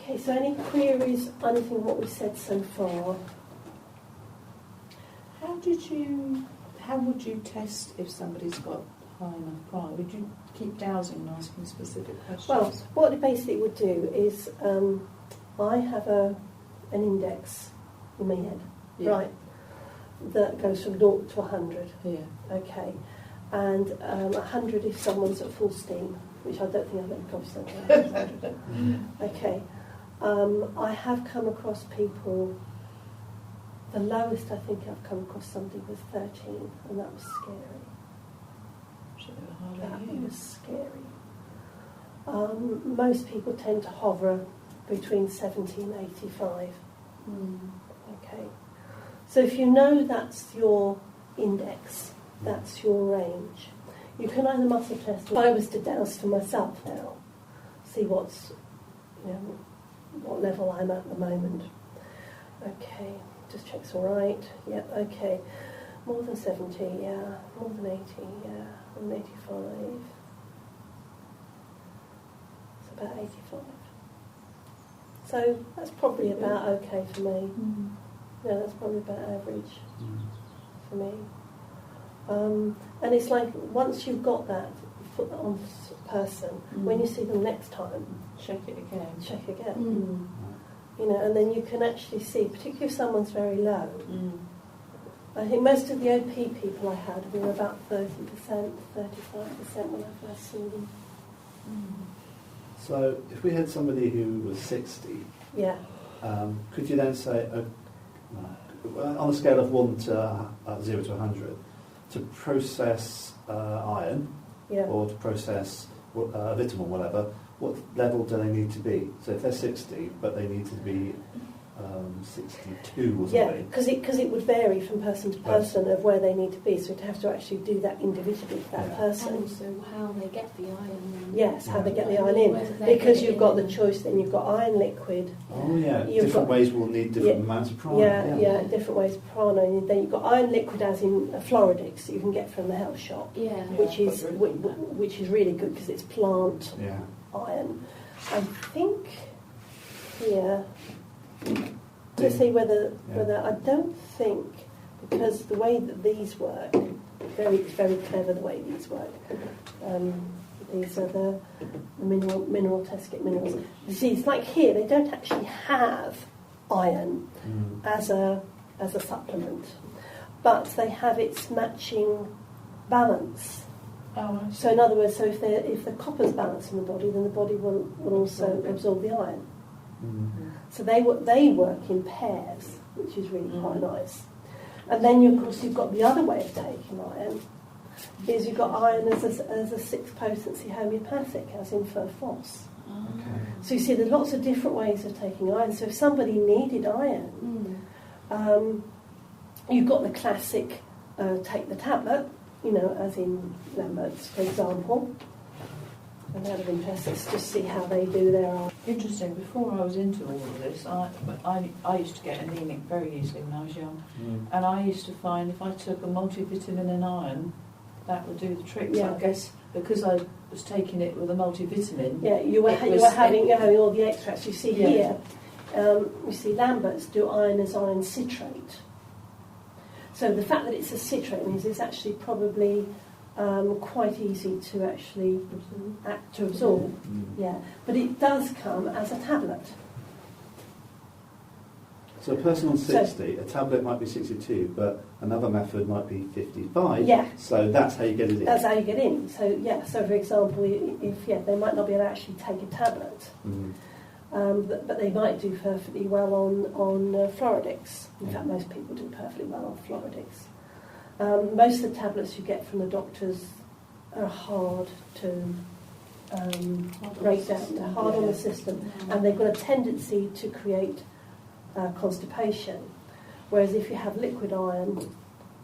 Okay, so any queries on anything what we said so far? How would you test if somebody's got high enough prana? Would you keep dowsing and asking specific questions? Well, what it basically would do is I have an index in my head, right, that goes from 0 to 100. Yeah. Okay, and 100 if someone's at full steam, which I don't think I've ever got something like 100. Okay, I have come across people. The lowest I think I've come across somebody was 13, and that was scary. That was scary. Most people tend to hover between 70 and 85. Okay. So if you know that's your index, that's your range, you can either muscle test. If I was to douse for myself now, see what level I'm at the moment. Okay, just check it's all right. Yep, okay. More than 70, yeah. More than 80, yeah. More than 85. It's about 85. So that's probably about okay for me. Yeah, that's probably about average for me. And it's like once you've got that, put that on person, when you see them next time, check it again. Check again. You know, and then you can actually see, particularly if someone's very low. I think most of the OP people I had were about 30%, 35% when I first saw them. So if we had somebody who was 60, yeah, could you then say, on a scale of 1 to 0 to 100, to process iron or to process a vitamin, whatever, what level do they need to be? So if they're 60, but they need to be 62 or something. Yeah, because it would vary from person to person of where they need to be, so we'd have to actually do that individually for that person. And also how they get the iron. Yes, how they get the iron in. Because you've got the choice then, you've got iron liquid. Oh yeah, different ways will need different amounts of prana. Yeah, different ways of prana. And then you've got iron liquid as in a Floridix that you can get from the health shop, which is really good because it's plant iron. I think to see whether I don't think, because the way that these work, it's very clever the way these work. These are the mineral test kit minerals. You see, it's like here they don't actually have iron as a supplement, but they have its matching balance. So in other words, if the copper's balanced in the body, then the body will also absorb the iron. So they work in pairs, which is really quite nice. And then of course you've got the other way of taking iron, is you've got iron as a 6 potency homeopathic, as in phos. So you see there's lots of different ways of taking iron. So if somebody needed iron, you've got the classic take the tablet, as in Lambert's, for example. And out of interest, let's just see how they do their iron. Interesting. Before I was into all of this, I used to get anemic very easily when I was young, and I used to find if I took a multivitamin and iron, that would do the trick. Yeah. So I guess because I was taking it with a multivitamin. Yeah, you were having all the extracts. You see here, you see Lambert's do iron as iron citrate. So the fact that it's a citrate means it's actually probably quite easy to actually absorb. Yeah, but it does come as a tablet. So a person on 60, a tablet might be 62, but another method might be 55. Yeah. So that's how you get it in. That's how you get in. So so for example, if they might not be able to actually take a tablet, but they might do perfectly well on Floridix. In fact, most people do perfectly well on Floridix. Most of the tablets you get from the doctors are hard to break down. They're hard on the system, and they've got a tendency to create constipation. Whereas if you have liquid iron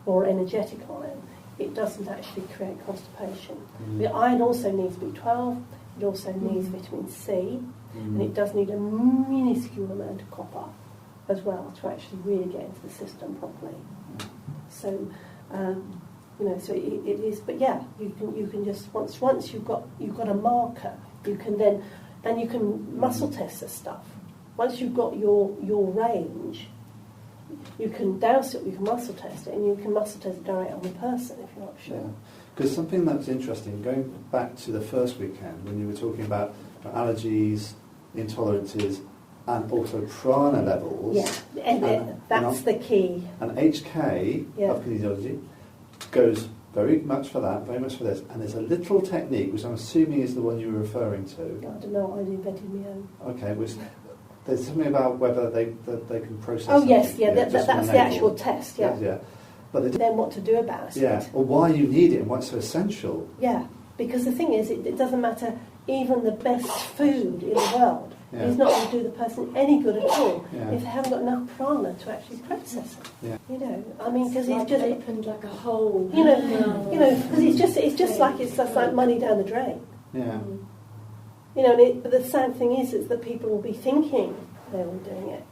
or energetic iron, it doesn't actually create constipation. The iron also needs B12, it also needs vitamin C, and it does need a minuscule amount of copper as well to actually really get into the system properly. So, so it is. But you can just once you've got a marker, you can then you can muscle test this stuff. once you've got your range, you can douse it, you can muscle test it, and you can muscle test it direct on the person if you're not sure. Because something that's interesting, going back to the first weekend when you were talking about allergies, intolerances, and also prana levels. Yeah, and that's the key. And HK of kinesiology goes very much for that, very much for this. And there's a little technique, which I'm assuming is the one you were referring to. I don't know, I invented my own. Okay, which there's something about whether they can process. Oh yes, that's the actual test. Yeah. But then what to do about it? Yeah, or why you need it and why it's so essential. Yeah, because the thing is, it doesn't matter. Even the best food in the world is not going to do the person any good at all if they haven't got enough prana to actually process it. Yeah. You know, I mean, because it's just opened like a hole. You know, because it's just like money down the drain. Yeah. You know, but the sad thing is that people will be thinking they're all doing it.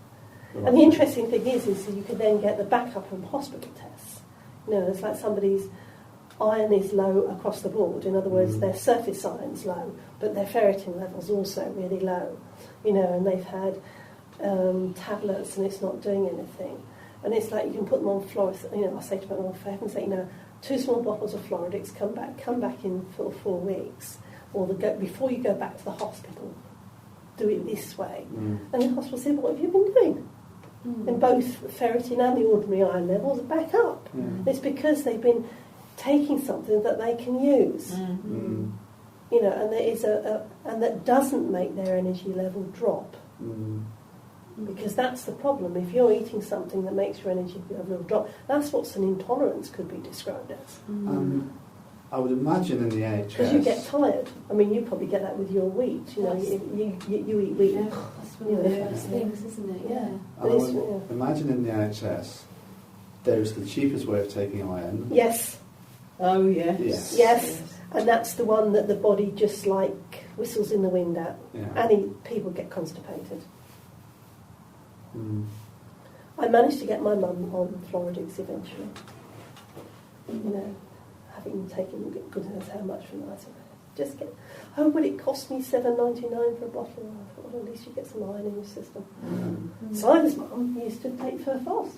And the interesting thing is you can then get the backup from hospital tests. You know, it's like somebody's iron is low across the board. In other words, their surface iron's low, but their ferritin level's also really low. You know, and they've had tablets and it's not doing anything. And it's like you can put them on Florid. You know, I say to them, for heaven's sake, 2 small bottles of Floridix, come back in for 4 weeks, or before you go back to the hospital, do it this way. And the hospital said, what have you been doing? And both the ferritin and the ordinary iron levels are back up. It's because they've been taking something that they can use. You know, and there is and that doesn't make their energy level drop. Because that's the problem. If you're eating something that makes your energy level drop, that's what an intolerance could be described as. I would imagine in the NHS... Because you get tired. I mean, you probably get that with your wheat. You know, you eat wheat. Yeah, that's one of the first things, isn't it? Yeah. I would imagine in the NHS, there's the cheapest way of taking iron. Yes. Oh, yes. Yes. And that's the one that the body just like whistles in the wind at. And people get constipated. I managed to get my mum on Floridix eventually. You know, having taken goodness how much from that. Just get, but it cost me $7.99 for a bottle. I thought, well, at least you get some iron in your system. Simon's mum used to take Furfos.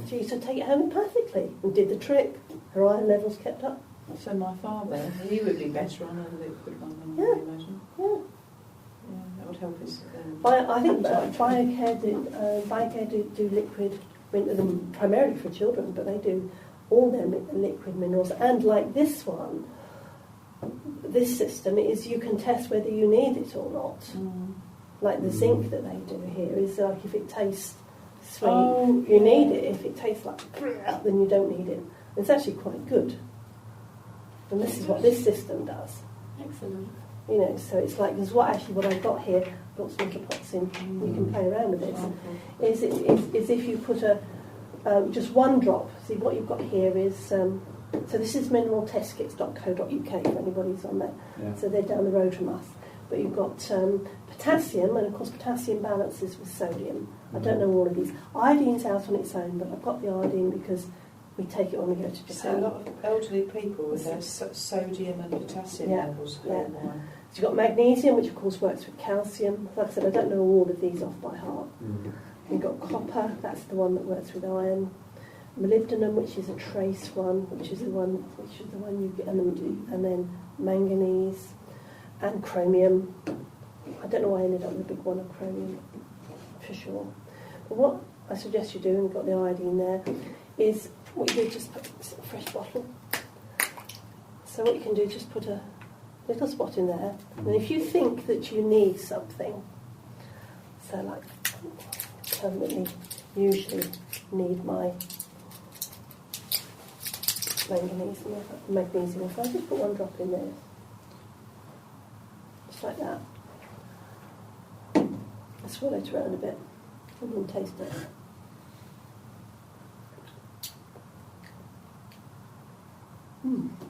She used to take it homeopathically and did the trick. Her iron levels kept up. So my father, he would be better on a liquid one than I imagine. Yeah, that would help his... I think Biocare do liquid, primarily for children, but they do all their liquid minerals. And like this one, this system is you can test whether you need it or not. Like the zinc that they do here is like if it tastes sweet, you need it. If it tastes like then you don't need it. It's actually quite good. And this is what this system does. Excellent. You know, so it's like, because what I've got here, I've got some little pots in, you can play around with this, is if you put just one drop, see what you've got here is, so this is mineraltestkits.co.uk for anybody who's on there, so they're down the road from us. But you've got potassium, and of course potassium balances with sodium. I don't know all of these. Iodine's out on its own, but I've got the iodine because we take it when we go to Japan. So a lot of elderly people with their sodium and potassium levels. So you've got magnesium, which of course works with calcium. Like I said, I don't know all of these off by heart. You've got copper, that's the one that works with iron. Molybdenum, which is a trace one, which is the one you get, and then manganese and chromium. I don't know why I ended up with a big one of chromium, for sure. But what I suggest you do, and you've got the iodine there, is what you do, just put a fresh bottle. So what you can do is just put a little spot in there, and if you think that you need something, so like permanently usually need my manganese and magnesium, so I just put one drop in there, just like that. I swirl it around a bit and then taste it.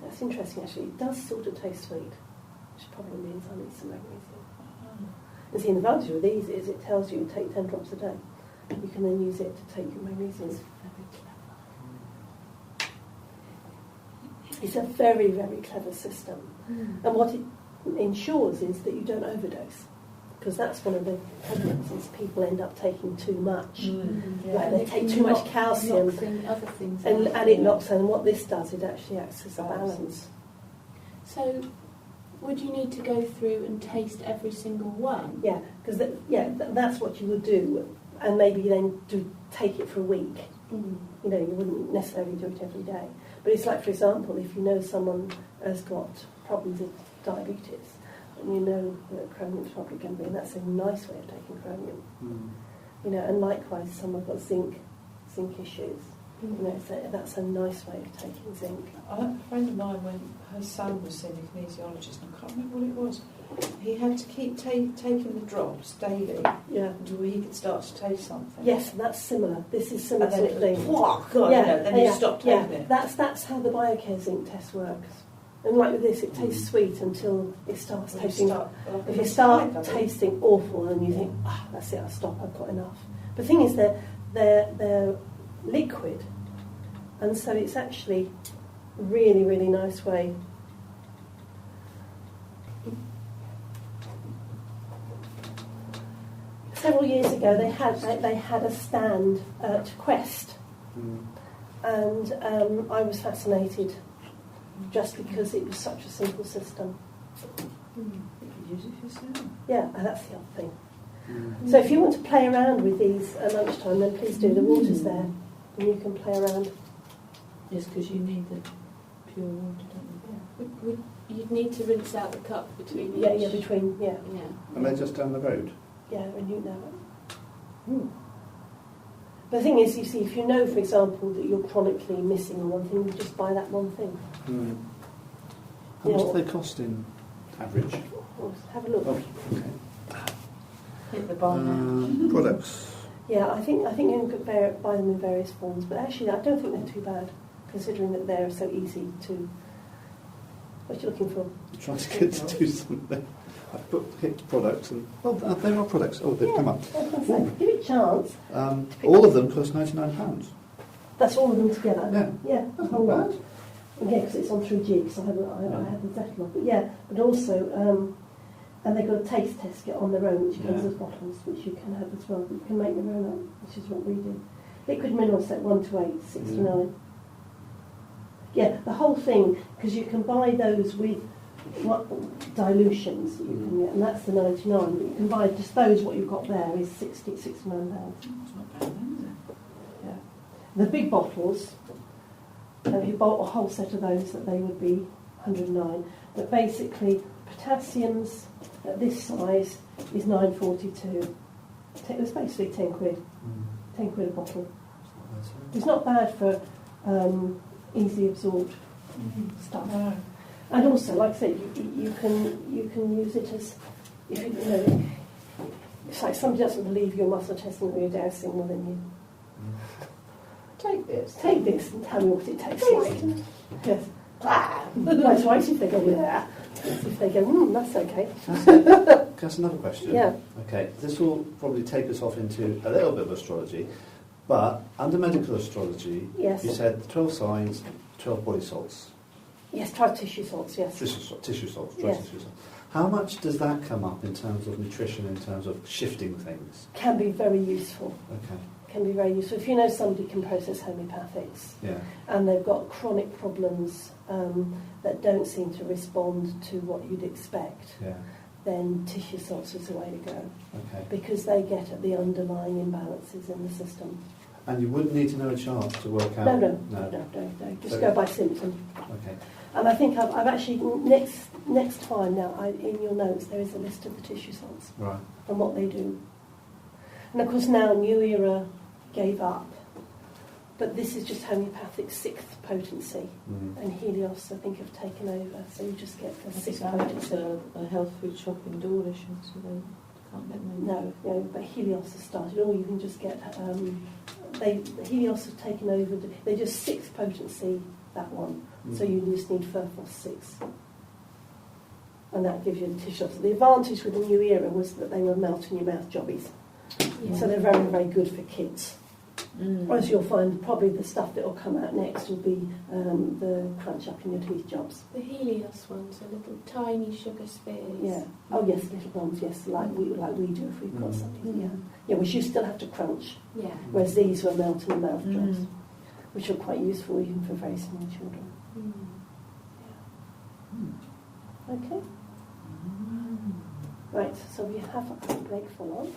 That's interesting actually. It does sort of taste sweet, which probably means I need some magnesium. And see, the advantage with these is it tells you to take 10 drops a day. You can then use it to take your magnesium. It's a very, very clever system. And what it ensures is that you don't overdose. because that's one of the problems, is people end up taking too much. Yeah. They take too much calcium, Other things and out. it knocks. And what this does, it actually acts as a balance. So, would you need to go through and taste every single one? Yeah, because that's what you would do, and maybe then take it for a week. Mm. You know, you wouldn't necessarily do it every day. But it's like, for example, if you know someone has got problems with diabetes, and you know that chromium's probably going to be, and that's a nice way of taking chromium. You know, and likewise, someone got zinc issues. You know, so that's a nice way of taking zinc. A friend of mine, when her son was seeing a kinesiologist, and I can't remember what it was, he had to keep taking the drops daily until he could start to taste something. Yes, that's similar. This is similar sort of thing. Then you stop taking it. That's how the BioCare zinc test works. And like with this, it tastes sweet until it starts tasting. If you start tasting awful, then you think, that's it, I'll stop. I've got enough. But the thing is, they're liquid, and so it's actually a really, really nice way. Several years ago, they had a stand at Quest, and I was fascinated just because it was such a simple system. You could use it yourself. Yeah, and that's the other thing. So if you want to play around with these at lunchtime, then please do. The water's there, and you can play around. Yes, because you need the pure water, don't you? You'd need to rinse out the cup between each. Yeah. And they're just down the road? Yeah, and you know it. But the thing is, you see, if you know, for example, that you're chronically missing on one thing, you just buy that one thing. How much do they cost in average? Well, have a look. Oh, okay. Hit the bar now. Products. Yeah, I think you can buy them in various forms, but actually I don't think they're too bad, considering that they're so easy to... What are you looking for? I'm trying to get to do something. I hit products and... Oh, there are products. Oh, they've come up. Give it a chance. All of them cost £99. That's all of them together? Yeah. That's not bad. Yeah, because it's on 3G, because I had the settle off. But yeah, but also... and they've got a taste test kit on their own, which comes as bottles, which you can have as well. You can make your own up, which is what we do. Liquid mineral set 1 to 8, 69. Yeah, the whole thing, because you can buy those with dilutions you can get, and that's the 99. But you can buy just those. What you've got there is 69 pounds. It's not bad, then, is it? Yeah. The big bottles, if you bought a whole set of those, that they would be 109. But basically, potassium's at this size is 9.42. It's basically 10 quid. 10 quid a bottle. It's not bad for easily absorbed stuff. No. And also, like I said, you can use it as, if you know, it's like somebody doesn't believe your muscle testing or your dowsing, well then you take this and tell me what it tastes like. Yes. That's right, if they go, yeah. If they go, that's okay. That's another question. Yeah. Okay, this will probably take us off into a little bit of astrology, but under medical astrology, yes. You said 12 signs, 12 body salts. Yes, try tissue salts, yes. Tissue salts, yes. tissue salts. How much does that come up in terms of nutrition, in terms of shifting things? Can be very useful. Okay. Can be very useful. If you know somebody can process homeopathics, and they've got chronic problems that don't seem to respond to what you'd expect, then tissue salts is the way to go. Okay. Because they get at the underlying imbalances in the system. And you wouldn't need to know a chart to work out? No. Just go by symptom. Okay. And I think I've actually, next time now, in your notes, there is a list of the tissue salts. Right. And what they do. And of course now New Era gave up. But this is just homeopathic 6th potency. And Helios, I think, have taken over. So you just get the 6th potency. A health food shop in Dawlish, so they can't get them. No, but Helios has started. Or you can just get... Helios have taken over. They're just 6th potency, that one. So you just need Furphos 6. And that gives you the tissue salts. The advantage with the New Era was that they were melt in your mouth jobbies. Yeah. So they're very, very good for kids. Whereas you'll find probably the stuff that will come out next will be the crunch up in your teeth jobs. The Helios ones are little tiny sugar spheres. Yeah. Oh yes, little ones. Yes, like we do if we've got something. Yeah. Yeah, which you still have to crunch. Yeah. Whereas these were melt in the mouth drops, which are quite useful even for very small children. Yeah. Okay. Right. So we have a break for lunch.